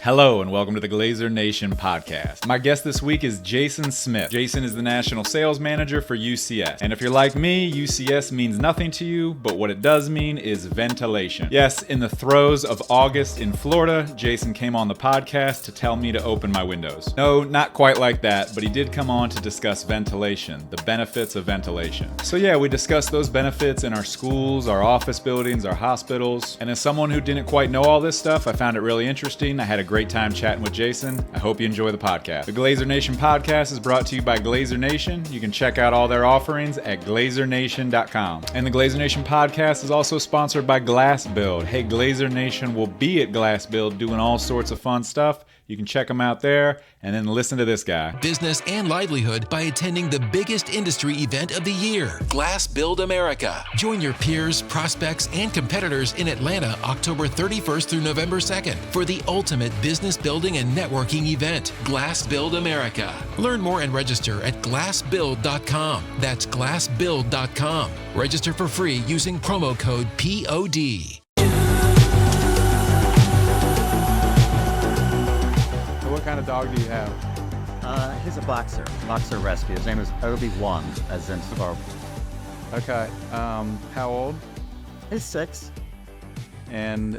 Hello and welcome to the Glazier Nation Podcast. My guest this week is Jason Smith. Jason is the National Sales Manager for UCS. And if you're like me, UCS means nothing to you, but what it does mean is ventilation. Yes, in the throes of August in Florida, Jason came on the podcast to tell me to open my windows. No, not quite like that, but he did come on to discuss ventilation, the benefits of ventilation. So yeah, we discussed those benefits in our schools, our office buildings, our hospitals. And as someone who didn't quite know all this stuff, I found it really interesting. I had a great time chatting with Jason. I hope you enjoy the podcast. The Glazier Nation Podcast is brought to you by Glazier Nation. You can check out all their offerings at glazernation.com. And the Glazier Nation Podcast is also sponsored by Glass Build. Hey, Glazier Nation will be at Glass Build doing all sorts of fun stuff. You can check them out there and then listen to this guy. Business and livelihood by attending the biggest industry event of the year, Glass Build America. Join your peers, prospects, and competitors in Atlanta October 31st through November 2nd for the ultimate business building and networking event, Glass Build America. Learn more and register at glassbuild.com. That's glassbuild.com. Register for free using promo code POD. What kind of dog do you have? He's a boxer rescue. His name is Obi-Wan, as in Star. Okay. How old? He's 6. And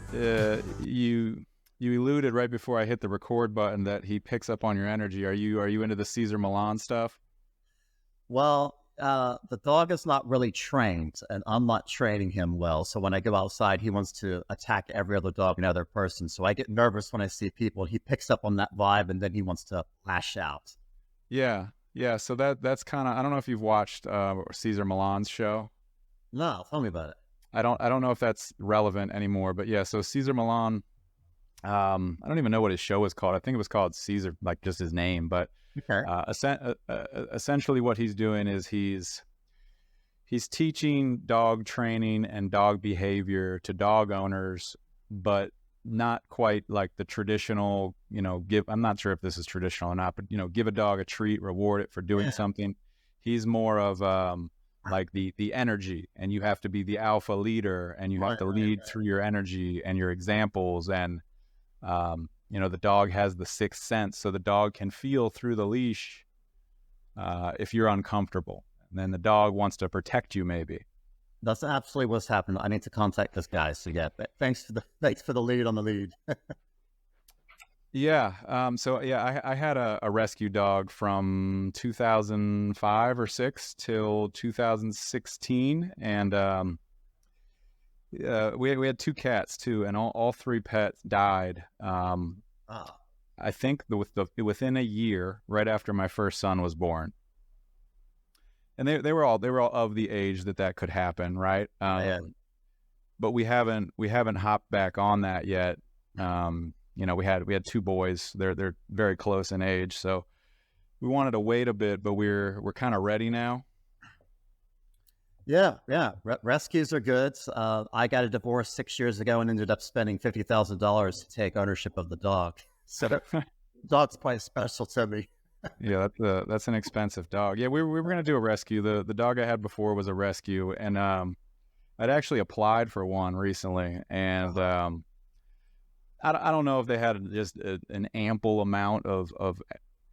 you alluded right before I hit the record button that he picks up on your energy. Are you into the Cesar Millan stuff? Well, the dog is not really trained, and I'm not training him well. So when I go outside, he wants to attack every other dog and other person. So I get nervous when I see people. He picks up on that vibe, and then he wants to lash out. Yeah. So that's kind of, I don't know if you've watched Cesar Millan's show. No, tell me about it. I don't know if that's relevant anymore, but yeah. So Cesar Millan, I don't even know what his show was called. I think it was called Cesar, like just his name, but. Okay. Essentially what he's doing is he's teaching dog training and dog behavior to dog owners, but not quite like the traditional, I'm not sure if this is traditional or not, but, give a dog a treat, reward it for doing something. He's more of like the energy, and you have to be the alpha leader, and you have to lead through your energy and your examples. And, the dog has the sixth sense, so the dog can feel through the leash if you're uncomfortable. And then the dog wants to protect you, maybe. That's absolutely what's happened. I need to contact this guy. So yeah, thanks for the lead on the lead. Yeah. I had a rescue dog from 2005 or 6 till 2016, and we had 2 cats too, and all 3 pets died. I think within a year, right after my first son was born, and they were all of the age that could happen, right? But we haven't hopped back on that yet. We had 2 boys. They're very close in age, so we wanted to wait a bit, but we're kind of ready now. Yeah. Rescues are good. I got a divorce 6 years ago and ended up spending $50,000 to take ownership of the dog. So the dog's quite special to me. Yeah, that's an expensive dog. Yeah, we were gonna do a rescue. The dog I had before was a rescue, and I'd actually applied for one recently, and I don't know if they had just an ample amount of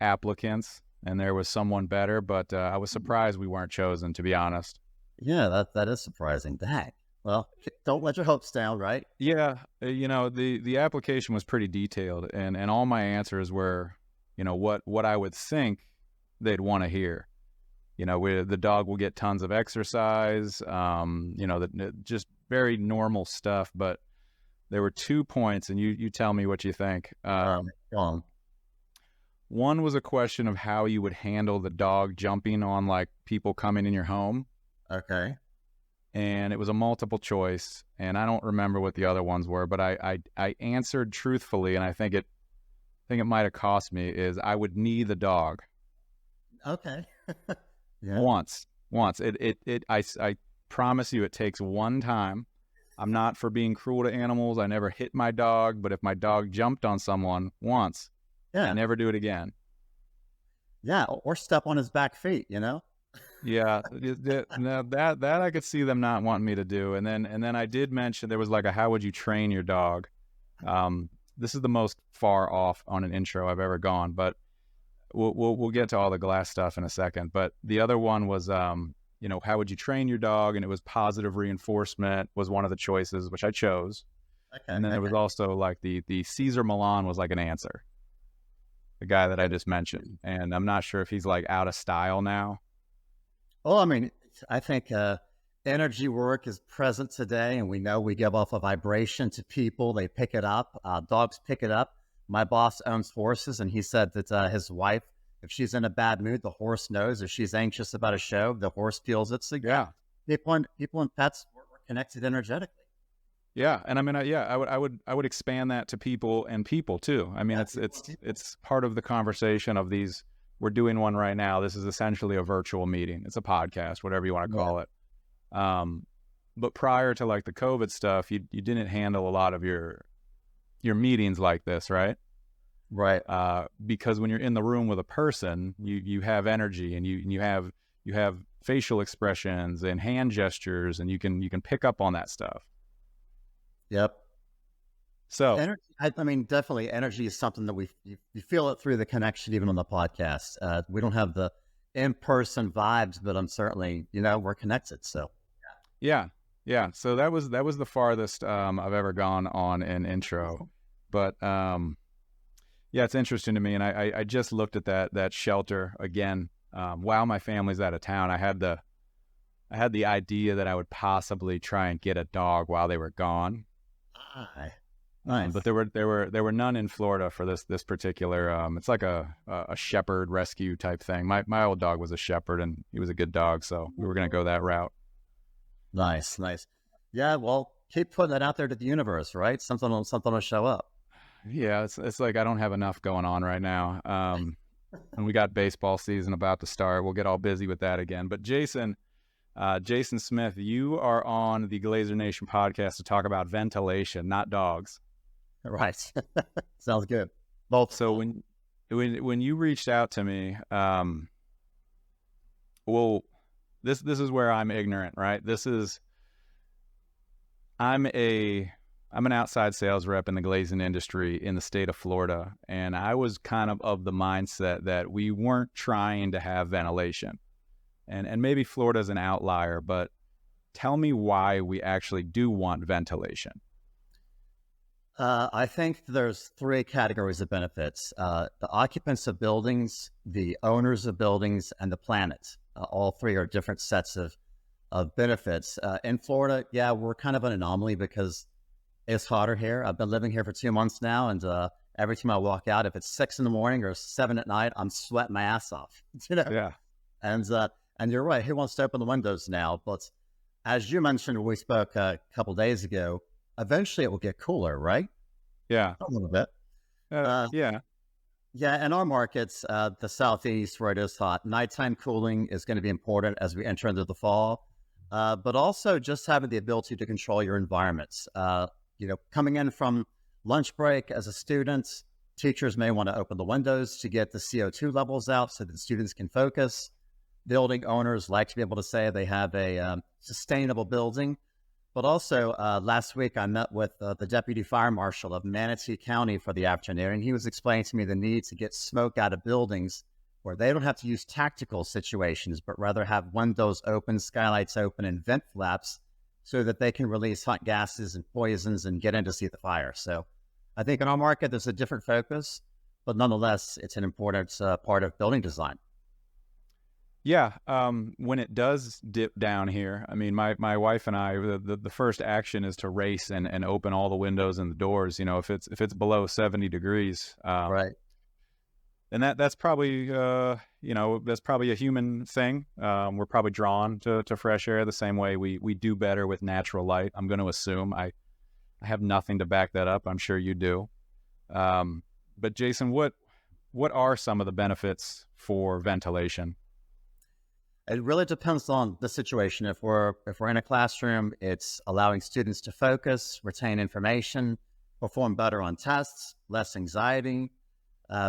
applicants, and there was someone better, but I was surprised we weren't chosen, to be honest. Yeah, that is surprising. Dang. Well, don't let your hopes down, right? Yeah, the application was pretty detailed, and all my answers were, what I would think they'd want to hear. The dog will get tons of exercise, just very normal stuff. But there were 2 points, and you tell me what you think. Go on. One was a question of how you would handle the dog jumping on like people coming in your home. Okay. And it was a multiple choice, and I don't remember what the other ones were, but I answered truthfully, and I think it might have cost me, is I would knee the dog. Okay. Yeah. Once. I promise you it takes one time. I'm not for being cruel to animals. I never hit my dog, but if my dog jumped on someone once, I never do it again. Yeah, or step on his back feet, Yeah, that I could see them not wanting me to do. And then I did mention there was like a how would you train your dog? this is the most far off on an intro I've ever gone, but we'll get to all the glass stuff in a second. But the other one was, how would you train your dog? And it was positive reinforcement was one of the choices, which I chose. Okay. And then there was also like the Caesar Milan was like an answer, the guy that I just mentioned. And I'm not sure if he's like out of style now. Well, I mean, I think energy work is present today, and we know we give off a vibration to people. They pick it up. Dogs pick it up. My boss owns horses, and he said that his wife, if she's in a bad mood, the horse knows. If she's anxious about a show, the horse feels it. So Yeah. people and pets were connected energetically. Yeah. And I mean, I would expand that to people and people too. I mean, it's part of the conversation of these. We're doing one right now. This is essentially a virtual meeting. It's a podcast, whatever you want to call it. But prior to like the COVID stuff, you didn't handle a lot of your meetings like this, right? Right. Because when you're in the room with a person, you have energy, and you have facial expressions and hand gestures, and you can pick up on that stuff. Yep. So energy, I mean, definitely energy is something that you feel it through the connection, even on the podcast. We don't have the in-person vibes, but I'm certainly, we're connected. So yeah. So that was the farthest I've ever gone on an intro. But it's interesting to me, and I just looked at that shelter again. While my family's out of town, I had the idea that I would possibly try and get a dog while they were gone. Nice. But there were none in Florida for this particular. It's like a shepherd rescue type thing. My old dog was a shepherd, and he was a good dog, so we were going to go that route. Nice. Yeah, well, keep putting that out there to the universe, right? Something will show up. Yeah, it's like I don't have enough going on right now. And we got baseball season about to start. We'll get all busy with that again. But Jason Smith, you are on the Glazier Nation podcast to talk about ventilation, not dogs. Right. Sounds good. Both. So when you reached out to me, well, this is where I'm ignorant, right? I'm an outside sales rep in the glazing industry in the state of Florida, and I was kind of the mindset that we weren't trying to have ventilation. And maybe Florida's an outlier, but tell me why we actually do want ventilation. I think there's three categories of benefits. The occupants of buildings, the owners of buildings, and the planet. All three are different sets of benefits. In Florida, we're kind of an anomaly because it's hotter here. I've been living here for 2 months now, and every time I walk out, if it's 6 a.m. or 7 p.m, I'm sweating my ass off. Yeah. And you're right. Who wants to open the windows now? But as you mentioned when we spoke a couple days ago, eventually it will get cooler, right? Yeah. A little bit. Yeah. Yeah. In our markets, the Southeast, where it is hot, nighttime cooling is going to be important as we enter into the fall. But also just having the ability to control your environments. Coming in from lunch break as a student, teachers may want to open the windows to get the CO2 levels out so that students can focus. Building owners like to be able to say they have a sustainable building. But also, last week I met with the deputy fire marshal of Manatee County for the afternoon, and he was explaining to me the need to get smoke out of buildings where they don't have to use tactical situations, but rather have windows open, skylights open, and vent flaps so that they can release hot gases and poisons and get in to see the fire. So I think in our market, there's a different focus, but nonetheless, it's an important part of building design. Yeah. When it does dip down here, I mean, my wife and I, the first action is to race and open all the windows and the doors, if it's below 70 degrees. Right. And that's probably, that's probably a human thing. We're probably drawn to fresh air the same way we do better with natural light. I'm going to assume. I have nothing to back that up. I'm sure you do. But Jason, what are some of the benefits for ventilation? It really depends on the situation. If we're in a classroom, it's allowing students to focus, retain information, perform better on tests, less anxiety.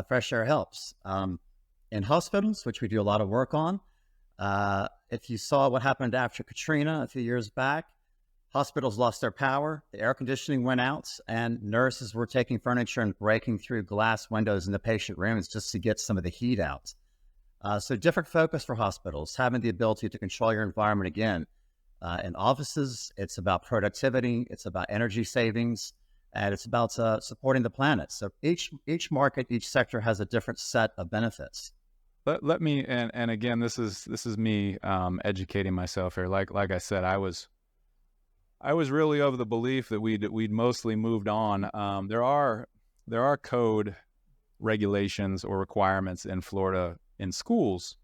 Fresh air helps. In hospitals, which we do a lot of work on, if you saw what happened after Katrina a few years back, Hospitals lost their power, the air conditioning went out, and nurses were taking furniture and breaking through glass windows in the patient rooms just to get some of the heat out. So different focus for hospitals, having the ability to control your environment again. In offices, it's about productivity, it's about energy savings, and it's about supporting the planet. So each market, each sector has a different set of benefits. Let me, and again, this is me educating myself here. Like I said, I was really of the belief that we'd mostly moved on. There are code regulations or requirements in Florida in schools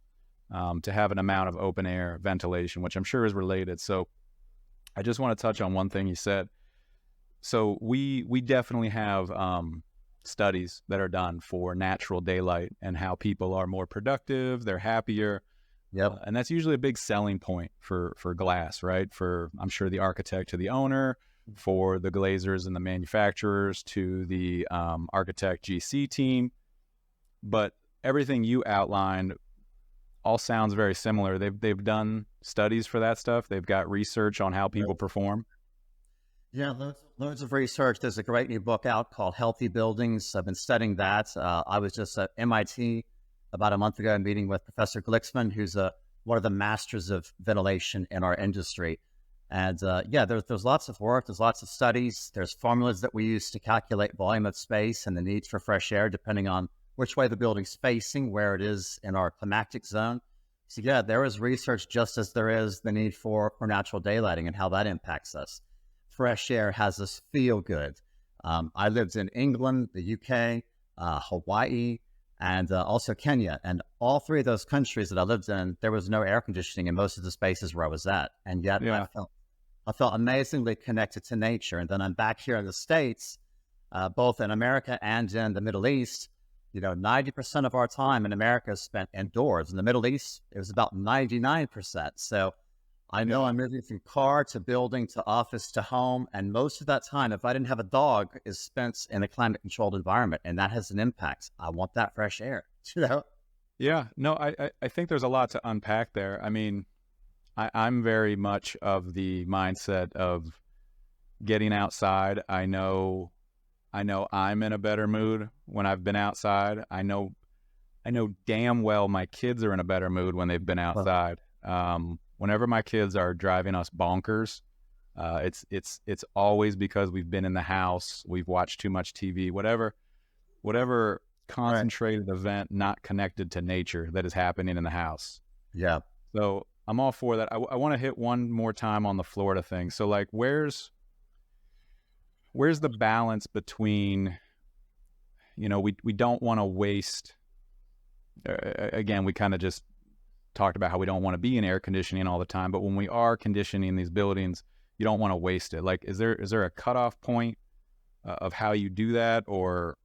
to have an amount of open air ventilation, which I'm sure is related. So I just want to touch on one thing you said. So we definitely have studies that are done for natural daylight and how people are more productive, they're happier. Yep. And that's usually a big selling point for glass, right? For, I'm sure, the architect to the owner, for the glazers and the manufacturers to the architect GC team. But everything you outlined all sounds very similar. They've done studies for that stuff. They've got research on how people perform. Yeah, loads of research. There's a great new book out called Healthy Buildings. I've been studying that. I was just at MIT about a month ago meeting with Professor Glicksman, who's one of the masters of ventilation in our industry. And there's lots of work. There's lots of studies. There's formulas that we use to calculate volume of space and the needs for fresh air, depending on which way the building's facing, where it is in our climatic zone. So yeah, there is research just as there is the need for natural daylighting and how that impacts us. Fresh air has us feel good. I lived in England, the UK, Hawaii, and also Kenya. And all three of those countries that I lived in, there was no air conditioning in most of the spaces where I was at. And yet I felt amazingly connected to nature. And then I'm back here in the States, both in America and in the Middle East. 90% of our time in America is spent indoors. In the Middle East, it was about 99%. So I know I'm moving from car to building to office to home. And most of that time, if I didn't have a dog, is spent in a climate controlled environment. And that has an impact. I want that fresh air, Yeah, no, I think there's a lot to unpack there. I mean, I'm very much of the mindset of getting outside. I know I'm in a better mood when I've been outside. I know damn well my kids are in a better mood when they've been outside. Whenever my kids are driving us bonkers, it's always because we've been in the house, we've watched too much TV, whatever concentrated event not connected to nature that is happening in the house. Yeah. So I'm all for that. I want to hit one more time on the Florida thing. So like, where's the balance between, we don't want to waste, again, we kind of just talked about how we don't want to be in air conditioning all the time, but when we are conditioning these buildings, you don't want to waste it. Like, is there a cutoff point of how you do that, or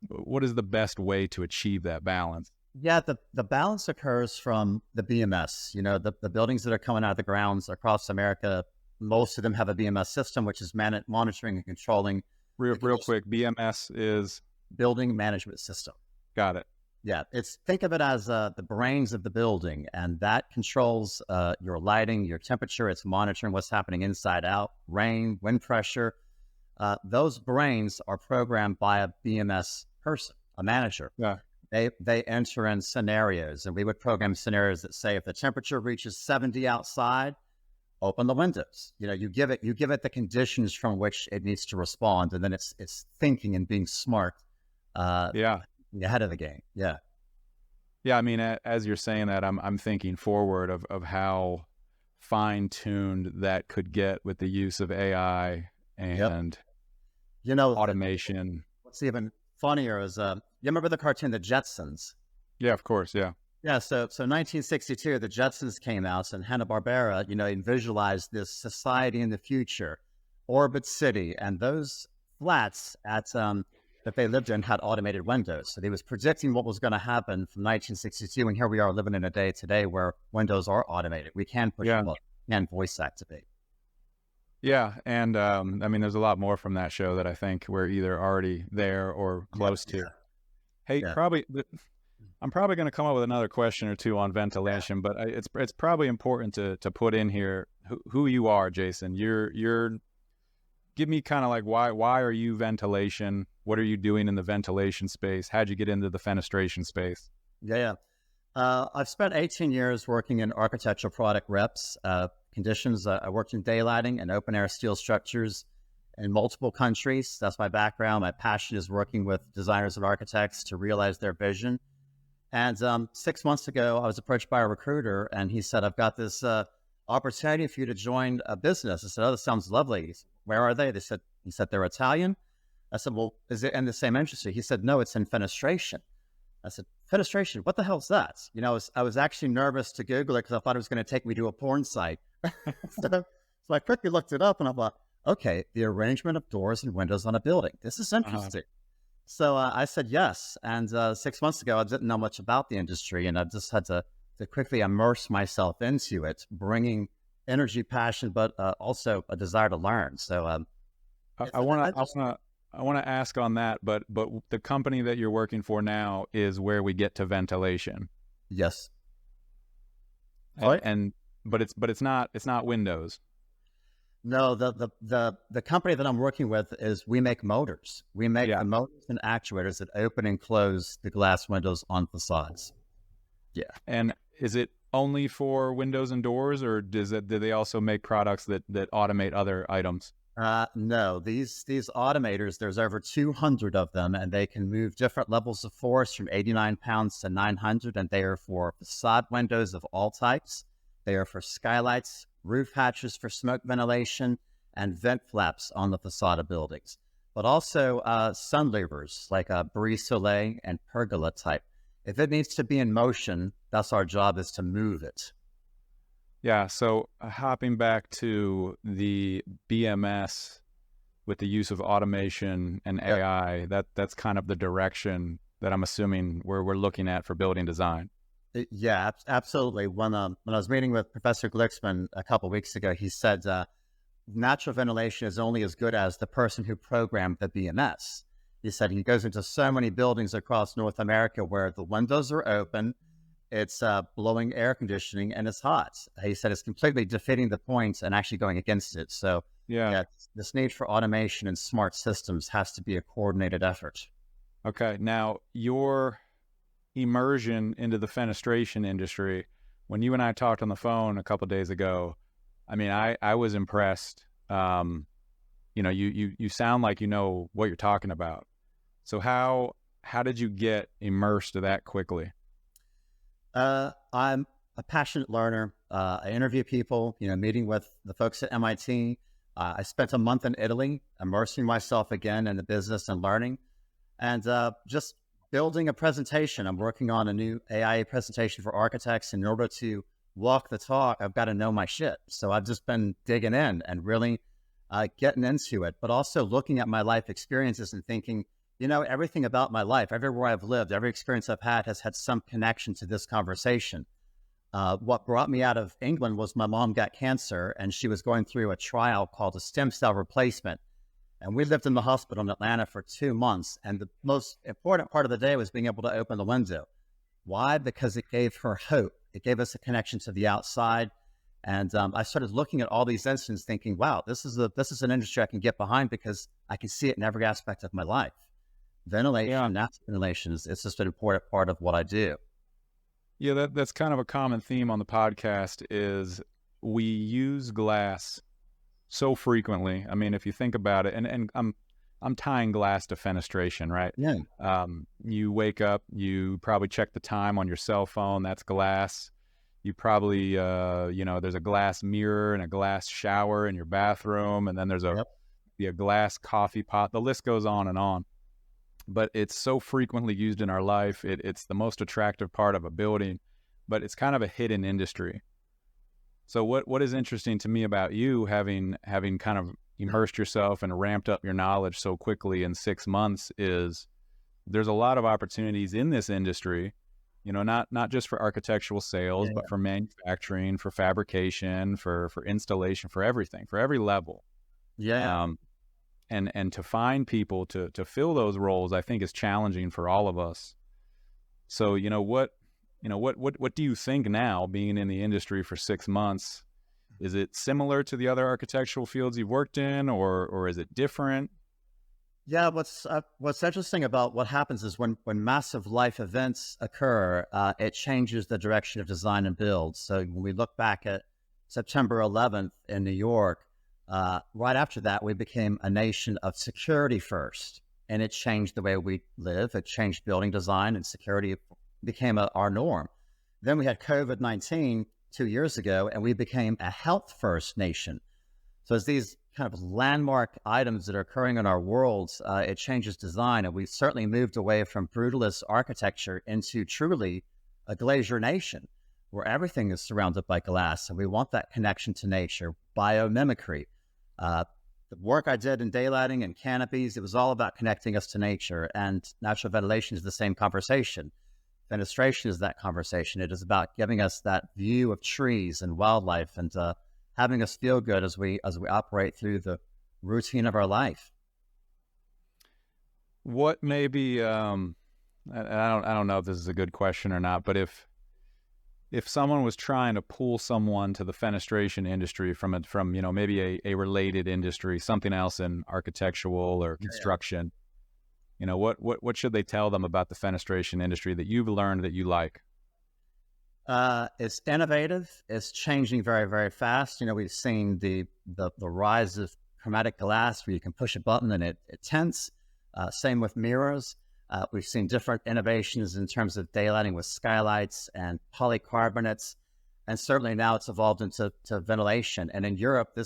what is the best way to achieve that balance? Yeah, the balance occurs from the BMS. The buildings that are coming out of the grounds across America, most of them have a BMS system, which is monitoring and controlling. Real quick, BMS is? Building Management System. Got it. Yeah, think of it as the brains of the building, and that controls your lighting, your temperature. It's monitoring what's happening inside out, rain, wind pressure. Those brains are programmed by a BMS person, a manager. Yeah. They enter in scenarios, and we would program scenarios that say if the temperature reaches 70 outside, open the windows. You give it the conditions from which it needs to respond, and then it's thinking and being smart. Ahead of the game. Yeah. I mean, as you're saying that, I'm thinking forward of how fine-tuned that could get with the use of AI and automation. What's even funnier is you remember the cartoon The Jetsons? Yeah, of course. Yeah. So 1962, the Jetsons came out, and Hanna-Barbera, visualized this society in the future, Orbit City, and those flats that they lived in had automated windows. So he was predicting what was going to happen from 1962, and here we are living in a day today where windows are automated. We can push them up and voice activate. Yeah, and I mean, there's a lot more from that show that I think we're either already there or close to. Hey, I'm probably going to come up with another question or two on ventilation, but it's probably important to put in here who you are, Jason. You're give me kind of like why are you ventilation? What are you doing in the ventilation space? How'd you get into the fenestration space? Yeah. I've spent 18 years working in architectural product reps, conditions. I worked in daylighting and open air steel structures in multiple countries. That's my background. My passion is working with designers and architects to realize their vision. And 6 months ago, I was approached by a recruiter, and he said, "I've got this opportunity for you to join a business." I said, "Oh, that sounds lovely. Where are they?" He said, "They're Italian." I said, "Well, is it in the same industry?" He said, "No, it's in fenestration." I said, "Fenestration? What the hell's that?" I was actually nervous to Google it because I thought it was going to take me to a porn site. so I quickly looked it up, and I thought, okay, the arrangement of doors and windows on a building. This is interesting. So I said yes. And 6 months ago, I didn't know much about the industry, and I just had to quickly immerse myself into it, bringing energy, passion, but also a desire to learn. So I want to ask on that, but the company that you're working for now is where we get to ventilation. Yes. But it's not windows. No, the company that I'm working with is we make motors. We make the motors and actuators that open and close the glass windows on facades. Yeah. And is it only for windows and doors, or do they also make products that automate other items? No, these automators, there's over 200 of them, and they can move different levels of force from 89 pounds to 900, and they are for facade windows of all types. They are for skylights, roof hatches for smoke ventilation, and vent flaps on the facade of buildings, but also sun louvers like a brise soleil and pergola type. If it needs to be in motion, that's our job, is to move it. Yeah, so hopping back to the BMS with the use of automation and AI, that's kind of the direction that I'm assuming we're looking at for building design. Yeah, absolutely. When I was meeting with Professor Glicksman a couple of weeks ago, he said natural ventilation is only as good as the person who programmed the BMS. He said he goes into so many buildings across North America where the windows are open, it's blowing air conditioning, and it's hot. He said it's completely defeating the point and actually going against it. So yeah, this need for automation and smart systems has to be a coordinated effort. Okay, now your immersion into the fenestration industry, when you and I talked on the phone a couple of days ago, I mean, I was impressed. You sound like you know what you're talking about. So how did you get immersed that quickly? I'm a passionate learner. I interview people, meeting with the folks at MIT. I spent a month in Italy, immersing myself again in the business and learning, and just building a presentation. I'm working on a new AI presentation for architects. In order to walk the talk, I've got to know my shit. So I've just been digging in and really getting into it, but also looking at my life experiences and thinking, everything about my life, everywhere I've lived, every experience I've had has had some connection to this conversation. What brought me out of England was my mom got cancer, and she was going through a trial called a stem cell replacement. And we lived in the hospital in Atlanta for 2 months. And the most important part of the day was being able to open the window. Why? Because it gave her hope. It gave us a connection to the outside. And I started looking at all these incidents thinking, wow, this is an industry I can get behind because I can see it in every aspect of my life. Ventilation, natural ventilation, it's just an important part of what I do. Yeah, that's kind of a common theme on the podcast is we use glass so frequently. I mean, if you think about it, and I'm tying glass to fenestration, right? Yeah. You wake up, you probably check the time on your cell phone. That's glass. You probably, there's a glass mirror and a glass shower in your bathroom, and then there's a glass coffee pot. The list goes on and on. But it's so frequently used in our life. It's the most attractive part of a building, but it's kind of a hidden industry. So what is interesting to me about you, having kind of immersed yourself and ramped up your knowledge so quickly in 6 months, is there's a lot of opportunities in this industry, not just for architectural sales, but for manufacturing, for fabrication, for installation, for everything, for every level. Yeah. And to find people to fill those roles, I think is challenging for all of us. So, what do you think now, being in the industry for 6 months? Is it similar to the other architectural fields you've worked in, or is it different? Yeah, what's interesting about what happens is when massive life events occur, it changes the direction of design and build. So when we look back at September 11th in New York, right after that, we became a nation of security first, and it changed the way we live. It changed building design, and security became our norm. Then we had COVID-19 2 years ago, and we became a health first nation. So as these kind of landmark items that are occurring in our worlds, it changes design. And we've certainly moved away from brutalist architecture into truly a Glazier Nation, where everything is surrounded by glass. And we want that connection to nature, biomimicry. The work I did in daylighting and canopies, it was all about connecting us to nature. And natural ventilation is the same conversation. Fenestration is that conversation. It is about giving us that view of trees and wildlife, and having us feel good as we operate through the routine of our life. What maybe I don't know if this is a good question or not, but if someone was trying to pull someone to the fenestration industry from maybe a related industry, something else in architectural or construction, what should they tell them about the fenestration industry that you've learned that you like? It's innovative. It's changing very, very fast. We've seen the rise of chromatic glass where you can push a button and it tints. Same with mirrors. We've seen different innovations in terms of daylighting with skylights and polycarbonates. And certainly now it's evolved into ventilation. And in Europe,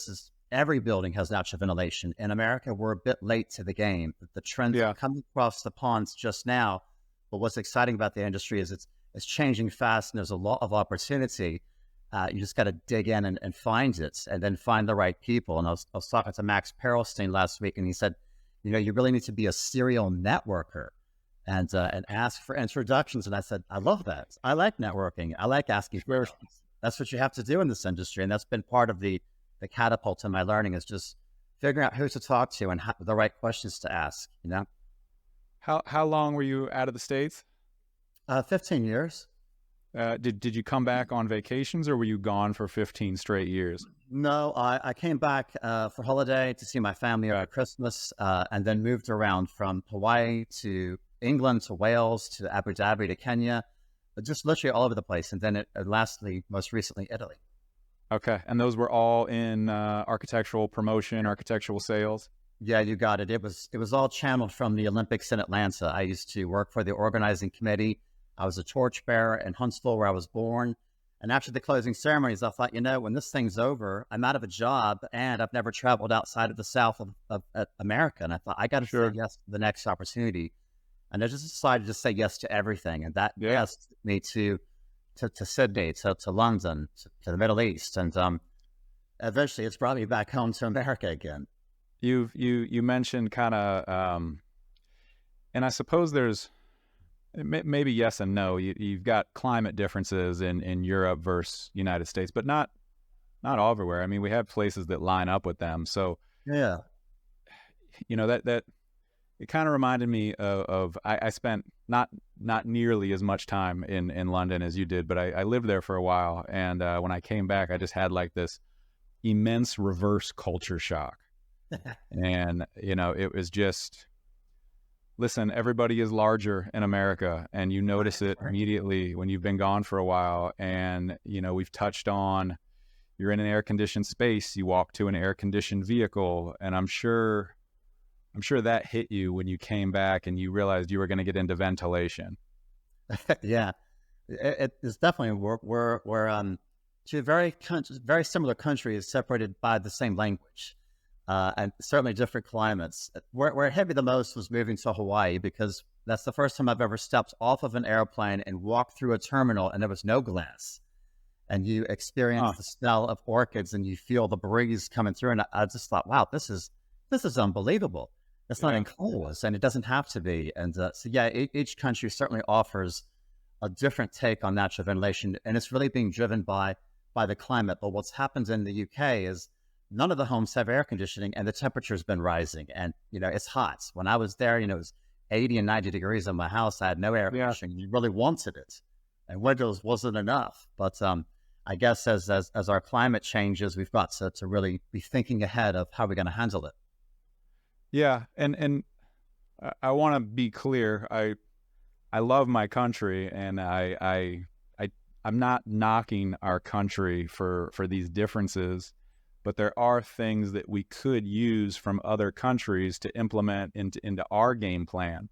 every building has natural ventilation. In America, we're a bit late to the game. The trends are coming across the ponds just now. But what's exciting about the industry is it's changing fast, and there's a lot of opportunity. You just got to dig in and find it, and then find the right people. And I was talking to Max Perelstein last week, and he said, you really need to be a serial networker and ask for introductions. And I said, I love that. I like networking. I like asking questions. That's what you have to do in this industry. And that's been part of the catapult to my learning, is just figuring out who to talk to and the right questions to ask, How long were you out of the States? 15 years. Did you come back on vacations, or were you gone for 15 straight years? No, I came back for holiday to see my family over Christmas, and then moved around from Hawaii to England to Wales to Abu Dhabi to Kenya, just literally all over the place. And then lastly, most recently, Italy. Okay. And those were all in architectural promotion, architectural sales? Yeah, you got it. It was all channeled from the Olympics in Atlanta. I used to work for the organizing committee. I was a torchbearer in Huntsville, where I was born. And after the closing ceremonies, I thought, when this thing's over, I'm out of a job, and I've never traveled outside of the South of America. And I thought, I got to say yes to the next opportunity. And I just decided to say yes to everything. And that yes took me to Sydney, to London, to the Middle East. And eventually it's brought me back home to America again. You mentioned kind of, and I suppose there's maybe yes and no. You've got climate differences in Europe versus United States, but not everywhere. I mean, we have places that line up with them. So yeah, that it kind of reminded me of I spent not nearly as much time in London as you did, but I lived there for a while. And when I came back, I just had like this immense reverse culture shock. And, it was just, listen, everybody is larger in America, and you notice it immediately when you've been gone for a while. And, we've touched on, you're in an air-conditioned space, you walk to an air-conditioned vehicle, and I'm sure that hit you when you came back and you realized you were going to get into ventilation. Yeah, it is definitely we're two very similar countries separated by the same language. And certainly different climates. Where it hit me the most was moving to Hawaii, because that's the first time I've ever stepped off of an airplane and walked through a terminal and there was no glass. And you experience the smell of orchids, and you feel the breeze coming through. And I just thought, wow, this is unbelievable. It's not enclosed, and it doesn't have to be. And each country certainly offers a different take on natural ventilation, and it's really being driven by the climate. But what's happened in the UK is none of the homes have air conditioning, and the temperature's been rising, and it's hot. When I was there, it was 80 and 90 degrees in my house. I had no air conditioning. You really wanted it, and windows wasn't enough. But I guess as our climate changes, we've got to really be thinking ahead of how we're going to handle it. Yeah, and I want to be clear. I love my country, and I'm not knocking our country for these differences, but there are things that we could use from other countries to implement into our game plan.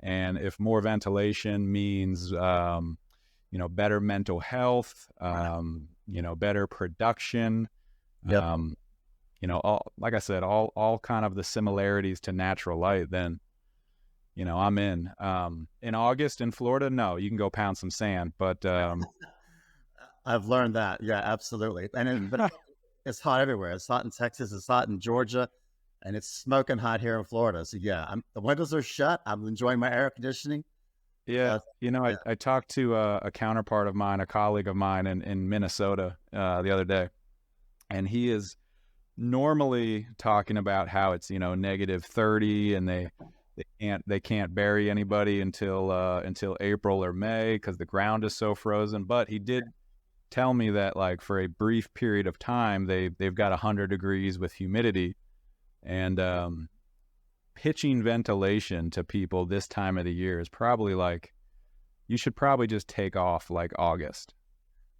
And if more ventilation means, better mental health, better production, Yep. like I said, all kind of the similarities to natural light, then, I'm in. In August in Florida, no, you can go pound some sand, but I've learned that. Yeah, absolutely. But it's hot everywhere. It's hot in Texas. It's hot in Georgia, and it's smoking hot here in Florida. So yeah, the windows are shut. I'm enjoying my air conditioning. yeah, Yeah. I talked to a counterpart of mine, a colleague of mine in Minnesota the other day, and he is normally talking about how it's negative 30 and they can't bury anybody until April or May because the ground is so frozen. But he did tell me that, like, for a brief period of time they've got 100 degrees with humidity, and pitching ventilation to people this time of the year is probably like, you should probably just take off like August.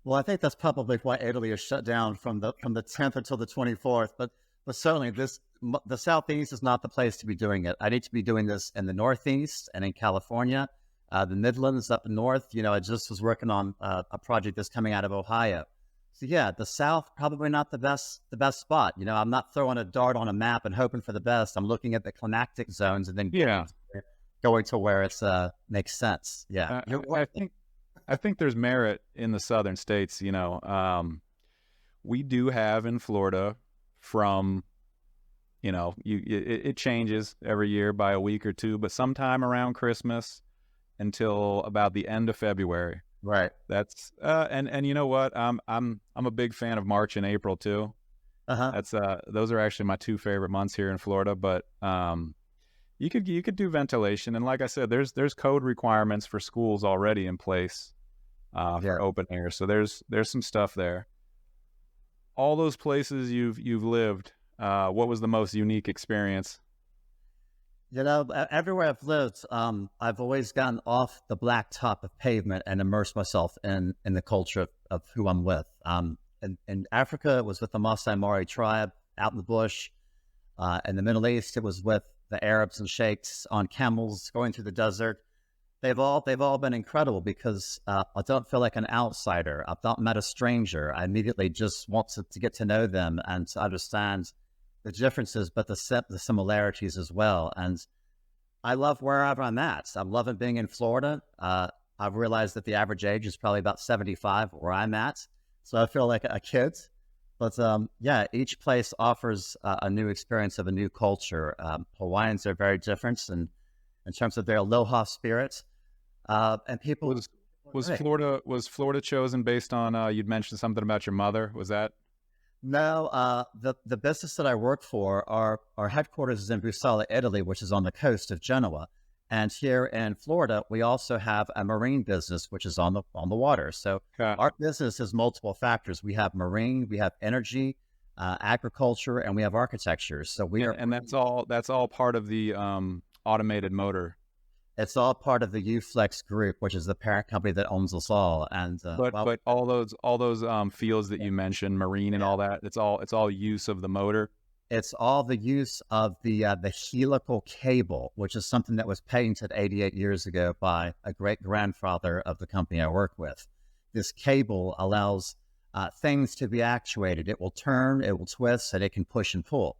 Well, I think that's probably why Italy is shut down from the 10th until the 24th. But certainly the Southeast is not the place to be doing it. I need to be doing this in the Northeast and in California, the Midlands up north. I just was working on a project that's coming out of Ohio. So yeah, the South probably not the best spot. I'm not throwing a dart on a map and hoping for the best. I'm looking at the climatic zones and then going to where it makes sense. Yeah, I think there's merit in the southern states. We do have in Florida from, it changes every year by a week or two, but sometime around Christmas until about the end of February. Right. That's and you know what? I'm a big fan of March and April too. That's those are actually my two favorite months here in Florida. But you could do ventilation, and like I said, there's code requirements for schools already in place for open air. So there's some stuff there. All those places you've lived, what was the most unique experience? Everywhere I've lived, I've always gotten off the blacktop of pavement and immersed myself in the culture of who I'm with. In Africa, it was with the Maasai Mara tribe out in the bush. In the Middle East, it was with the Arabs and sheikhs on camels going through the desert. They've all been incredible because I don't feel like an outsider. I've not met a stranger. I immediately just want to get to know them and to understand the differences, but the similarities as well. And I love wherever I'm at. I'm loving being in Florida. I've realized that the average age is probably about 75 where I'm at. So I feel like a kid. But each place offers a new experience of a new culture. Hawaiians are very different in terms of their aloha spirit. And people... Was Florida chosen based on, you'd mentioned something about your mother? Was that... No, the business that I work for, our headquarters is in Busala, Italy, which is on the coast of Genoa. And here in Florida, we also have a marine business, which is on the water. So our business has multiple factors. We have marine, we have energy, agriculture, and we have architecture. So and that's all part of the automated motor. It's all part of the UFlex group, which is the parent company that owns us all. And but all those fields that you mentioned, marine and all that, it's all use of the motor. It's all the use of the helical cable, which is something that was patented 88 years ago by a great grandfather of the company I work with. This cable allows things to be actuated. It will turn, it will twist, and it can push and pull.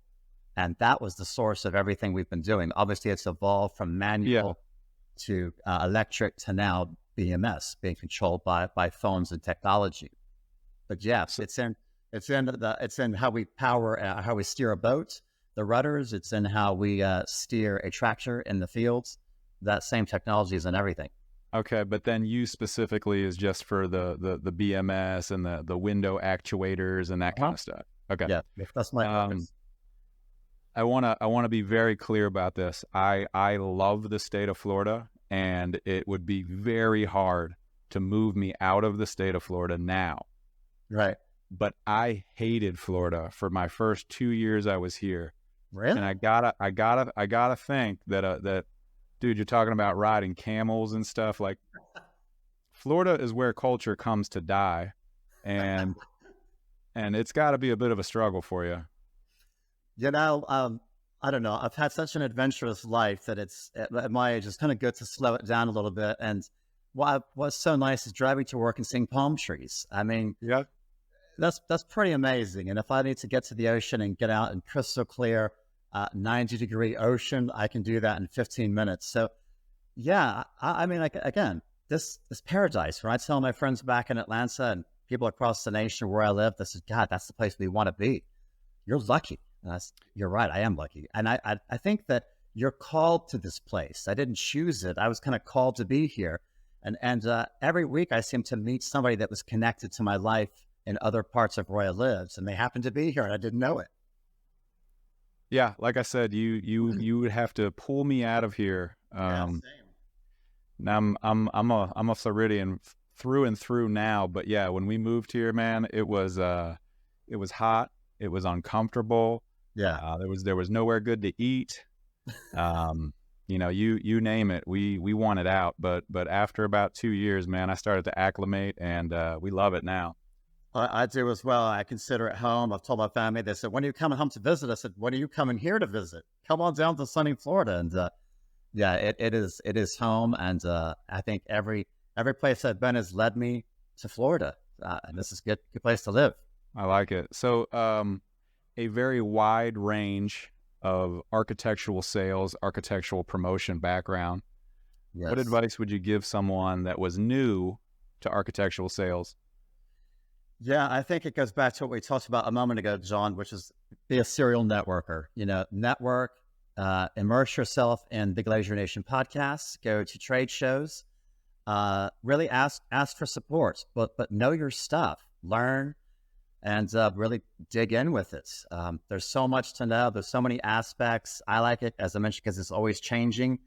And that was the source of everything we've been doing. Obviously, it's evolved from manual to electric to now BMS, being controlled by phones and technology. But yes, it's in how we power, how we steer a boat, the rudders. It's in how we steer a tractor in the fields. That same technology is in everything. Okay, but then you specifically is just for the BMS and the window actuators and that kind of stuff. Okay, yeah, that's my focus. I want to be very clear about this. I love the state of Florida, and it would be very hard to move me out of the state of Florida now. Right. but I hated Florida for my first 2 years I was here. Really? And I gotta think that dude, you're talking about riding camels and stuff. Like, Florida is where culture comes to die, and it's got to be a bit of a struggle for you. I don't know. I've had such an adventurous life that at my age, it's kind of good to slow it down a little bit. And what's so nice is driving to work and seeing palm trees. I mean, Yeah. that's pretty amazing. And if I need to get to the ocean and get out in crystal clear, 90-degree ocean, I can do that in 15 minutes. So yeah, I mean, like, again, this paradise. When I tell my friends back in Atlanta and people across the nation where I live, this is, God, that's the place we want to be. You're lucky. You're right. I am lucky. And I think that you're called to this place. I didn't choose it. I was kind of called to be here. And every week I seem to meet somebody that was connected to my life in other parts of where I lived, and they happened to be here and I didn't know it. Yeah, like I said, you would have to pull me out of here. Same. Now I'm a Floridian through and through now, but yeah, when we moved here, man, it was hot, it was uncomfortable. Yeah. There was nowhere good to eat. You know, you name it, we wanted out, but after about 2 years, man, I started to acclimate, and we love it now. I do as well. I consider it home. I've told my family, they said, when are you coming home to visit? I said, when are you coming here to visit? Come on down to sunny Florida. And yeah, it is home. And I think every place I've been has led me to Florida. And this is a good place to live. I like it. So a very wide range of architectural sales, architectural promotion background. Yes. What advice would you give someone that was new to architectural sales? Yeah, I think it goes back to what we talked about a moment ago, John, which is be a serial networker. You know, network, immerse yourself in the Glazier Nation podcast, go to trade shows, really ask for support, but know your stuff, learn, and really dig in with it. There's so much to know. There's so many aspects. I like it, as I mentioned, because it's always changing.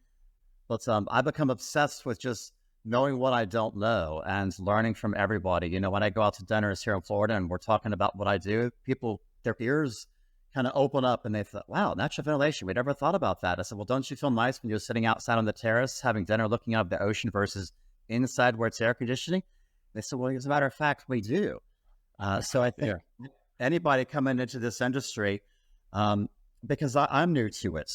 But I become obsessed with just knowing what I don't know and learning from everybody. You know, when I go out to dinners here in Florida and we're talking about what I do, people, their ears kind of open up and they thought, wow, natural ventilation. We never thought about that. I said, well, don't you feel nice when you're sitting outside on the terrace having dinner looking out of the ocean versus inside where it's air conditioning? They said, well, as a matter of fact, we do. So I think anybody coming into this industry, because I'm new to it,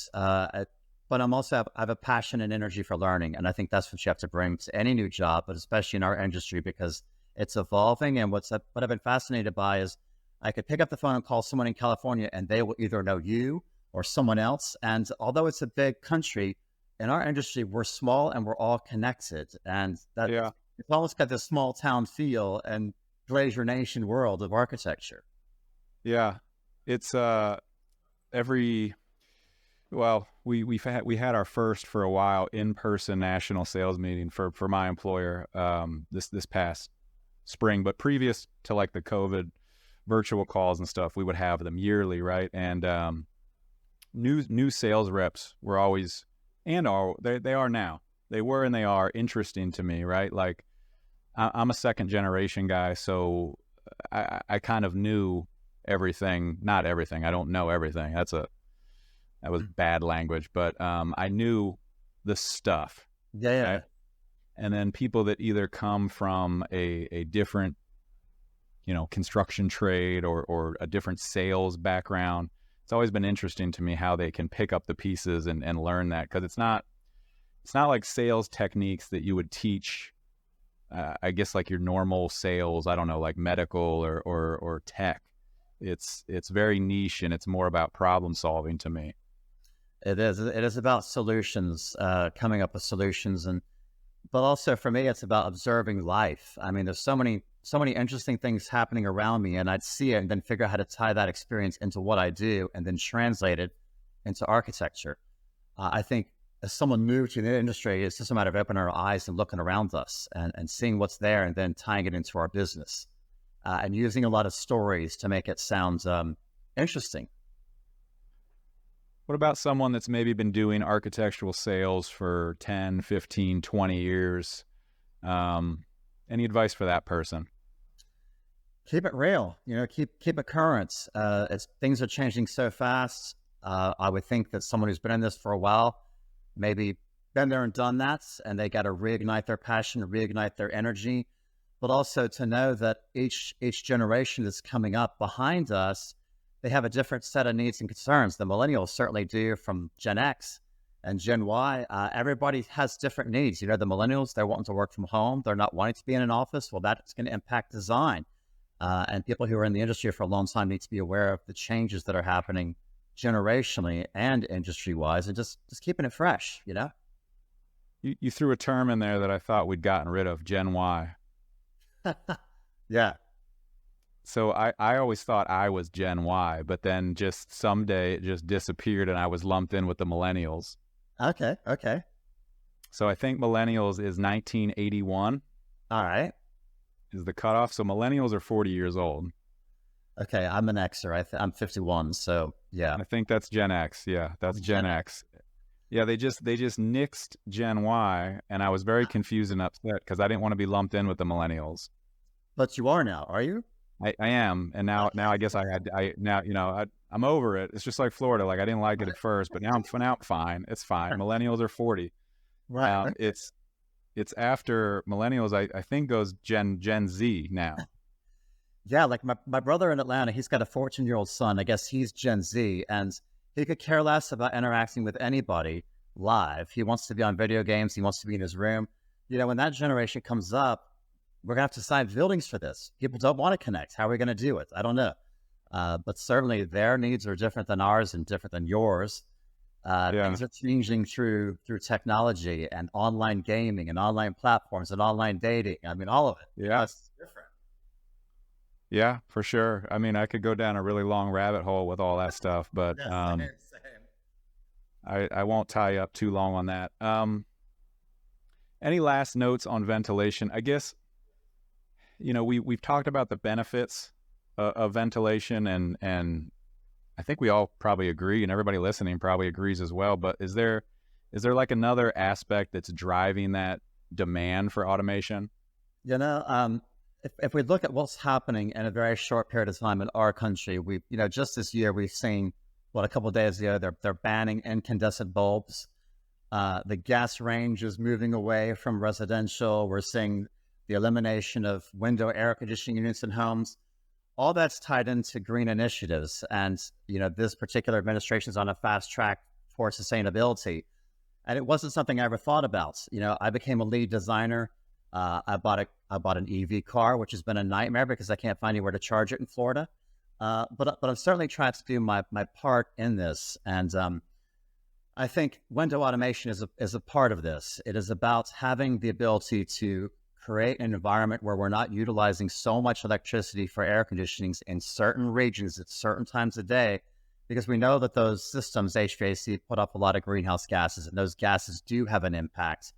but I have a passion and energy for learning. And I think that's what you have to bring to any new job, but especially in our industry, because it's evolving. And what I've been fascinated by is I could pick up the phone and call someone in California and they will either know you or someone else. And although it's a big country, in our industry, we're small and we're all connected. And it's almost got this small town feel and Glazier Nation world of architecture. Yeah, it's we had our first for a while in-person national sales meeting for my employer this past spring, but previous to like the COVID virtual calls and stuff, we would have them yearly, right? And new sales reps were always they are now. They were and they are interesting to me, right? Like I'm a second generation guy, so I kind of knew everything. Not everything. I don't know everything. That was bad language, but I knew the stuff. Yeah. Right? And then people that either come from a different, construction trade or a different sales background, it's always been interesting to me how they can pick up the pieces and learn that, because it's not like sales techniques that you would teach. I guess like your normal sales, I don't know, like medical or tech. It's very niche and it's more about problem solving to me. It is about solutions, coming up with solutions, but also for me, it's about observing life. I mean, there's so many interesting things happening around me, and I'd see it and then figure out how to tie that experience into what I do and then translate it into architecture. I think as someone new to the industry, it's just a matter of opening our eyes and looking around us and seeing what's there and then tying it into our business and using a lot of stories to make it sound interesting. What about someone that's maybe been doing architectural sales for 10, 15, 20 years? Any advice for that person? Keep it real, keep it current. Things are changing so fast. I would think that someone who's been in this for a while, maybe been there and done that, and they got to reignite their passion, reignite their energy, but also to know that each generation that's coming up behind us, they have a different set of needs and concerns. The millennials certainly do, from Gen X and Gen Y. Everybody has different needs. The millennials, they're wanting to work from home. They're not wanting to be in an office. Well, that's going to impact design. And people who are in the industry for a long time need to be aware of the changes that are happening generationally and industry-wise, and just keeping it fresh, You threw a term in there that I thought we'd gotten rid of, Gen Y. Yeah. So I always thought I was Gen Y, but then just someday it just disappeared and I was lumped in with the millennials. Okay. So I think millennials is 1981. All right. Is the cutoff. So millennials are 40 years old. Okay, I'm an Xer. I'm 51, so yeah. I think that's Gen X. Yeah, that's Gen X. Yeah, they just nixed Gen Y, and I was very confused and upset because I didn't want to be lumped in with the millennials. But you are now, are you? I am, and now I guess I'm over it. It's just like Florida. Like I didn't like it at first, but now I'm fine. It's fine. Millennials are 40. Right. It's after millennials. I think goes Gen Z now. Yeah, like my brother in Atlanta, he's got a 14-year-old son. I guess he's Gen Z, and he could care less about interacting with anybody live. He wants to be on video games. He wants to be in his room. When that generation comes up, we're going to have to sign buildings for this. People don't want to connect. How are we going to do it? I don't know. But certainly their needs are different than ours and different than yours. Things are changing through technology and online gaming and online platforms and online dating. I mean, all of it. Yeah. It's different. Yeah, for sure. I mean, I could go down a really long rabbit hole with all that stuff, but Same. I won't tie you up too long on that. Any last notes on ventilation? I guess, we've talked about the benefits of ventilation, and I think we all probably agree, and everybody listening probably agrees as well. But is there like another aspect that's driving that demand for automation? If we look at what's happening in a very short period of time in our country, we, just this year, we've seen, a couple of days ago, they're banning incandescent bulbs. The gas range is moving away from residential. We're seeing the elimination of window air conditioning units in homes. All that's tied into green initiatives. And, this particular administration is on a fast track for sustainability. And it wasn't something I ever thought about. I became a lead designer. I bought an EV car, which has been a nightmare because I can't find anywhere to charge it in Florida. But I'm certainly trying to do my part in this. And I think window automation is a part of this. It is about having the ability to create an environment where we're not utilizing so much electricity for air conditionings in certain regions at certain times of day, because we know that those systems, HVAC, put up a lot of greenhouse gases, and those gases do have an impact.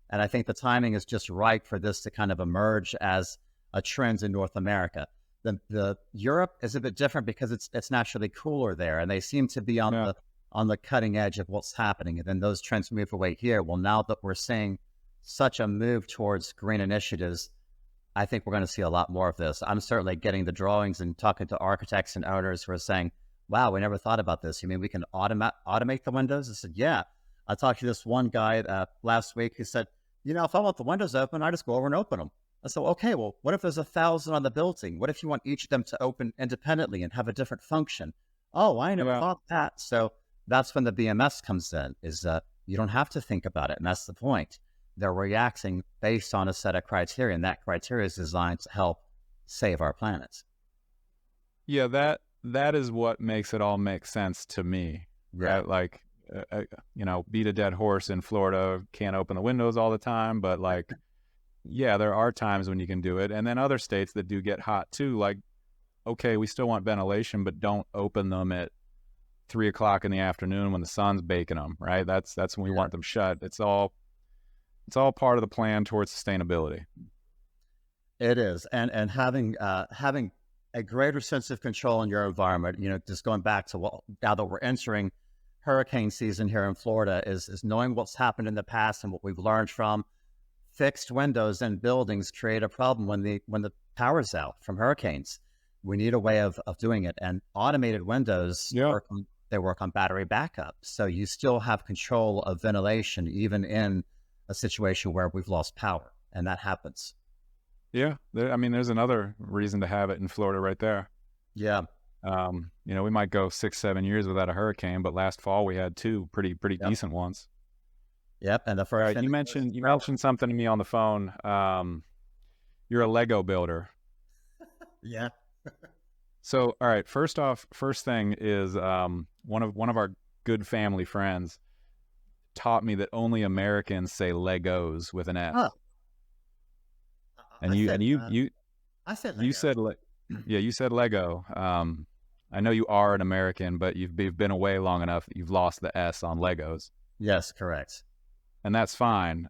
And I think the timing is just right for this to kind of emerge as a trend in North America. The Europe is a bit different because it's naturally cooler there, and they seem to be on the cutting edge of what's happening. And then those trends move away here. Well, now that we're seeing such a move towards green initiatives, I think we're going to see a lot more of this. I'm certainly getting the drawings and talking to architects and owners who are saying, "Wow, we never thought about this. You mean we can automate the windows?" I said, "Yeah." I talked to this one guy last week who said, "If I want the windows open, I just go over and open them." I said, "Okay, well, what if there's 1,000 on the building? What if you want each of them to open independently and have a different function?" "Oh, I never thought that." So that's when the BMS comes in, is you don't have to think about it. And that's the point. They're reacting based on a set of criteria, and that criteria is designed to help save our planet. Yeah, that is what makes it all make sense to me. Yeah. Right? Like, beat a dead horse in Florida, can't open the windows all the time, but like, yeah, there are times when you can do it. And then other states that do get hot too, like, okay, we still want ventilation, but don't open them at 3:00 in the afternoon when the sun's baking them, right? That's when we want them shut. It's all part of the plan towards sustainability. It is. And having a greater sense of control in your environment, just going back to now that we're entering hurricane season here in Florida, is knowing what's happened in the past and what we've learned from. Fixed windows in buildings create a problem when the power's out from hurricanes. We need a way of doing it. And automated windows work on battery backup. So you still have control of ventilation, even in a situation where we've lost power. And that happens. Yeah. There's another reason to have it in Florida right there. Yeah. We might go 6-7 years without a hurricane, but last fall we had two pretty decent ones. Yep. And the first, you mentioned something to me on the phone. You're a Lego builder. Yeah. So, all right. First thing is, one of our good family friends taught me that only Americans say Legos with an S. Oh. And you I said Lego. You said you said Lego. I know you are an American, but you've been away long enough that you've lost the S on Legos. Yes, correct. And that's fine.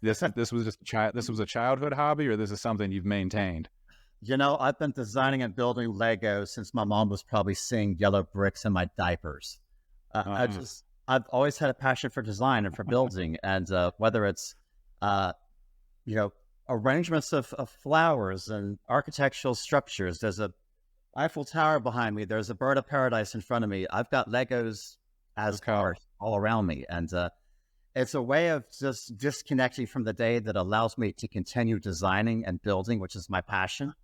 This was a childhood hobby, or this is something you've maintained? I've been designing and building Legos since my mom was probably seeing yellow bricks in my diapers. I've always had a passion for design and for building, and whether it's arrangements of flowers and architectural structures. There's a Eiffel Tower behind me. There's a bird of paradise in front of me. I've got Legos as art all around me. And it's a way of just disconnecting from the day that allows me to continue designing and building, which is my passion.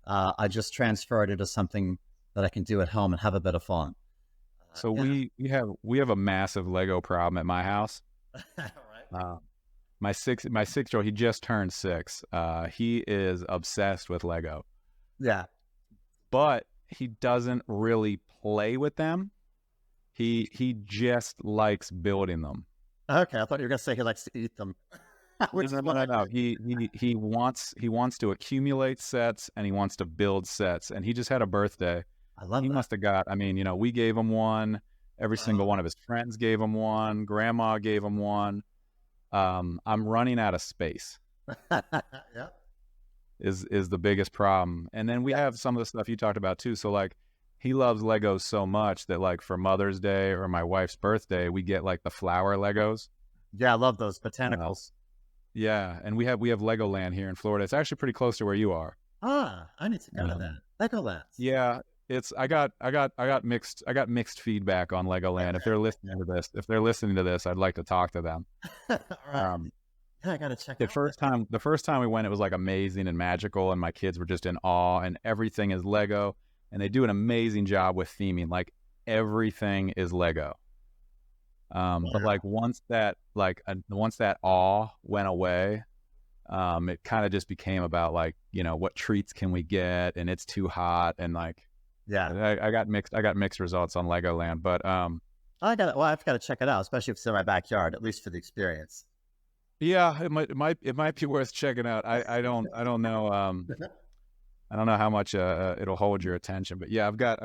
I just transferred it to something that I can do at home and have a bit of fun. So we have a massive Lego problem at my house. Right. My 6-year-old, he just turned 6. He is obsessed with Lego. Yeah. But he doesn't really play with them. He just likes building them. Okay, I thought you were gonna say he likes to eat them. No. He wants to accumulate sets, and he wants to build sets. And he just had a birthday. I love He that. must have got. We gave him one. Every single one of his friends gave him one. Grandma gave him one. I'm running out of space. Yeah. Is the biggest problem. And then we have some of the stuff you talked about too. So like, he loves Legos so much that like for Mother's Day or my wife's birthday, we get like the flower Legos. Yeah, I love those botanicals. Yeah, and we have Legoland here in Florida. It's actually pretty close to where you are. I need to go to that. Legoland. Yeah, I got mixed feedback on Legoland. Okay. If they're listening to this, I'd like to talk to them. Right. I gotta check The first time we went, it was like amazing and magical, and my kids were just in awe, and everything is Lego, and they do an amazing job with theming. Like everything is Lego. But like once that awe went away, it kind of just became about like, what treats can we get, and it's too hot, and like, yeah, I got mixed results on Legoland, but I've got to check it out, especially if it's in my backyard, at least for the experience. Yeah, it might be worth checking out. I don't know. I don't know how much it'll hold your attention, but yeah, I've got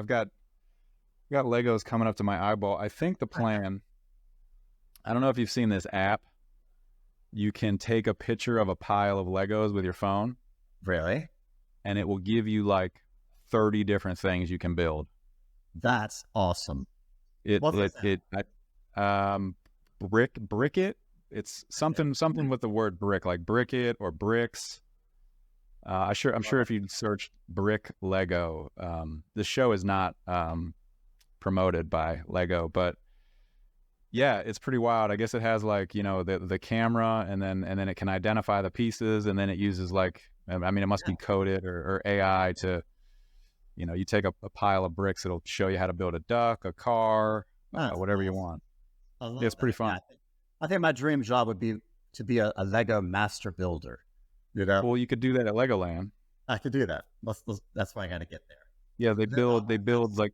Legos coming up to my eyeball. I think the plan. I don't know if you've seen this app. You can take a picture of a pile of Legos with your phone. Really? And it will give you like 30 different things you can build. That's awesome. Brick it. It's something with the word brick, like brick it or bricks. I'm sure if you search brick Lego, the show is not promoted by Lego, but yeah, it's pretty wild. I guess it has like, the camera, and then it can identify the pieces, and then it uses like, it must be coded or AI to, you take a pile of bricks, it'll show you how to build a duck, a car, whatever you want. It's pretty fun. Yeah, I think my dream job would be to be a Lego master builder. Well, you could do that at Legoland. I could do that. That's why I got to get there. Yeah, they build like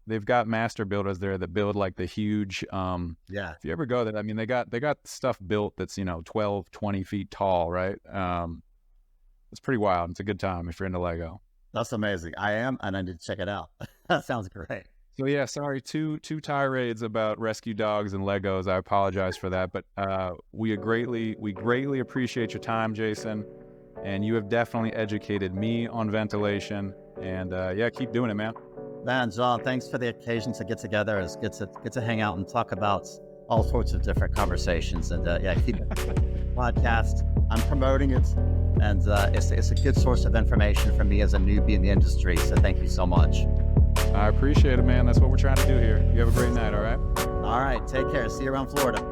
they've got master builders there that build like the huge. Yeah. If you ever go there, they got stuff built that's 12, 20 feet tall, right? It's pretty wild. It's a good time if you're into Lego. That's amazing. I am, and I need to check it out. That sounds great. So yeah, sorry, two tirades about rescue dogs and Legos. I apologize for that, but we greatly appreciate your time, Jason, and you have definitely educated me on ventilation. And keep doing it, man. Man, John, thanks for the occasion to get together. It's good to hang out and talk about all sorts of different conversations. And keep podcast. I'm promoting it. And it's a good source of information for me as a newbie in the industry. So thank you so much. I appreciate it, man. That's what we're trying to do here. You have a great night, all right? All right. Take care. See you around Florida.